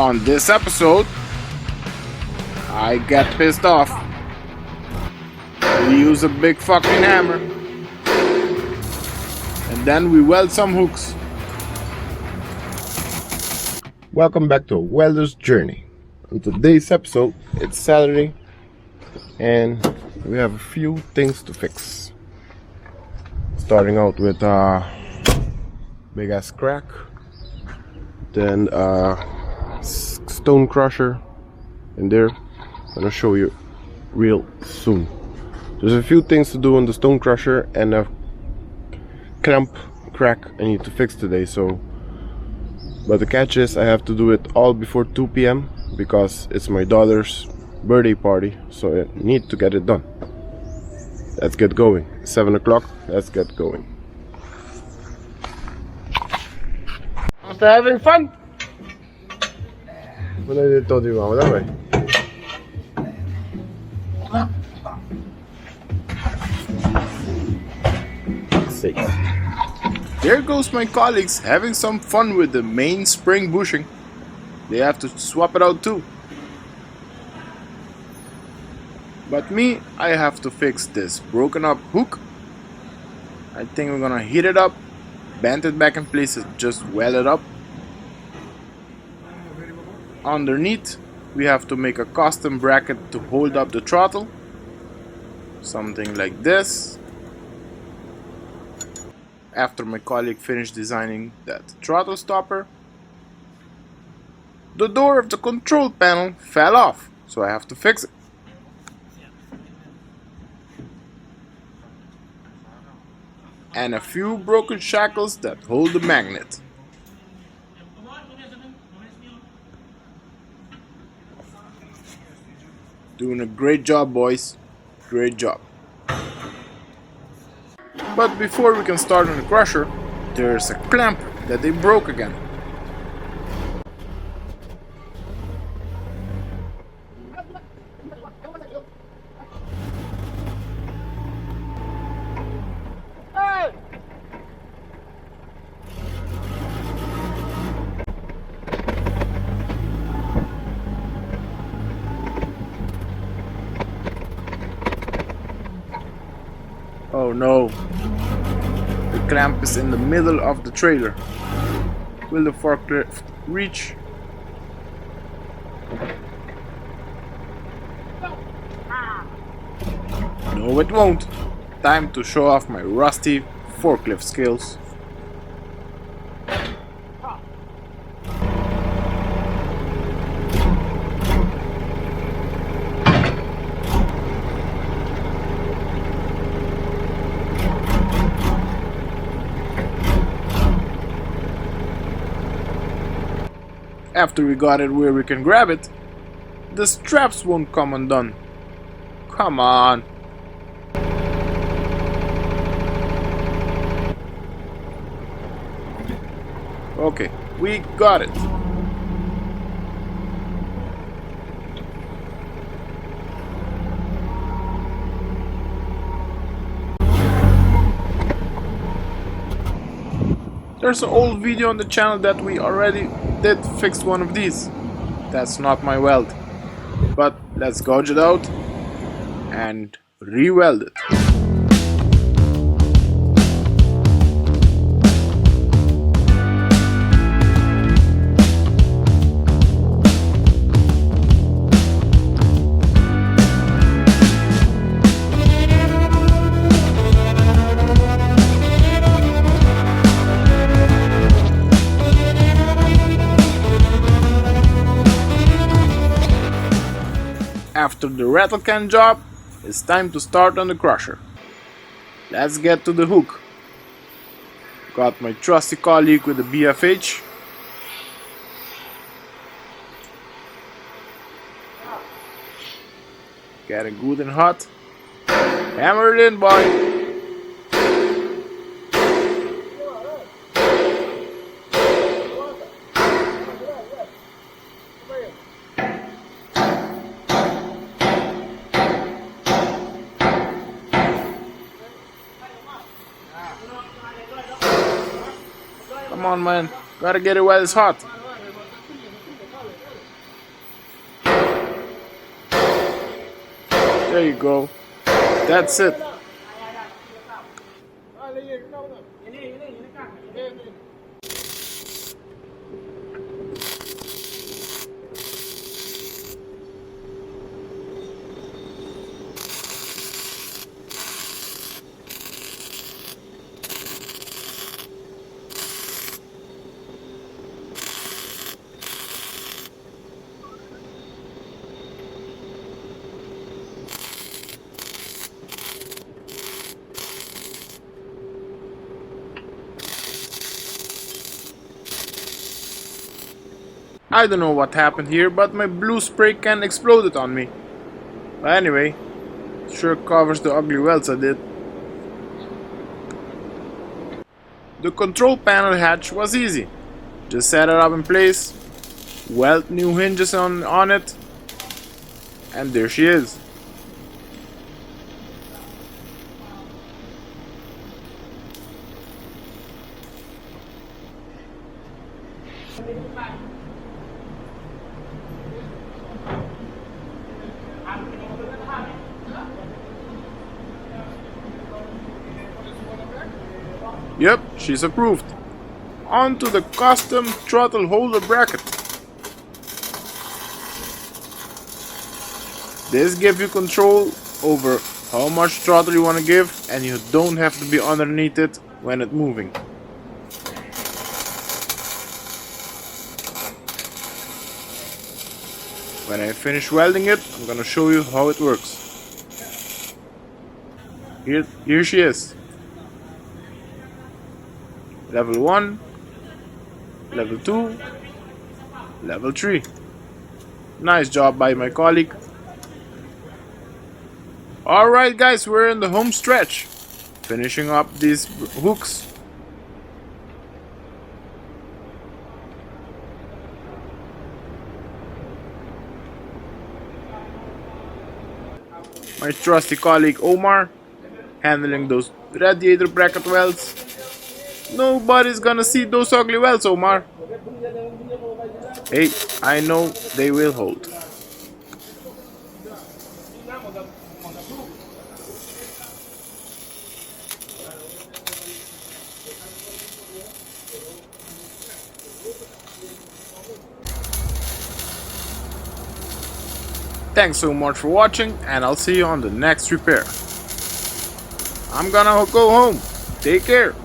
On this episode, I get pissed off. We use a big fucking hammer. And then we weld some hooks. Welcome back to a welder's journey. On today's episode, it's Saturday and we have a few things to fix. Starting out with a big ass crack, then stone crusher in there. I'm gonna show you real soon. There's a few things to do on the stone crusher and a clamp crack I need to fix today. But the catch is I have to do it all before 2 p.m. because it's my daughter's birthday party, so I need to get it done. Let's get going. 7 o'clock, let's get going. After having fun? What did I told you about that way? There goes my colleagues having some fun with the main spring bushing. They have to swap it out too. But me, I have to fix this broken up hook. I think we're gonna heat it up, bend it back in place and just weld it up. Underneath, we have to make a custom bracket to hold up the throttle. Something like this. After my colleague finished designing that throttle stopper, the door of the control panel fell off, so I have to fix it. And a few broken shackles that hold the magnet. Doing a great job, boys. Great job. But before we can start on the crusher, there's a clamp that they broke again. Oh no, the clamp is in the middle of the trailer. Will the forklift reach? No, it won't. Time to show off my rusty forklift skills. After we got it where we can grab it, the straps won't come undone. Come on. Okay, we got it. There's an old video on the channel that we already did fix one of these. That's not my weld. But let's gouge it out and re-weld it. After the rattle can job, it's time to start on the crusher. Let's get to the hook. Got my trusty colleague with the BFH. Get it good and hot. Hammer it in, boy. Come on, man. Gotta get it while it's hot. There you go. That's it. I don't know what happened here, but my blue spray can exploded on me. But anyway, sure covers the ugly welds I did. The control panel hatch was easy. Just set it up in place, weld new hinges on it, and there she is. Yep, she's approved. On to the custom throttle holder bracket. This gives you control over how much throttle you want to give, and you don't have to be underneath it when it's moving. When I finish welding it, I'm gonna show you how it works. Here she is. Level 1, Level 2, Level 3. Nice job by my colleague. Alright guys, we're in the home stretch. Finishing up these hooks. My trusty colleague Omar handling those radiator bracket welds. Nobody's gonna see those ugly welds, Omar. Hey, I know they will hold. Thanks so much for watching, and I'll see you on the next repair. I'm gonna go home. Take care.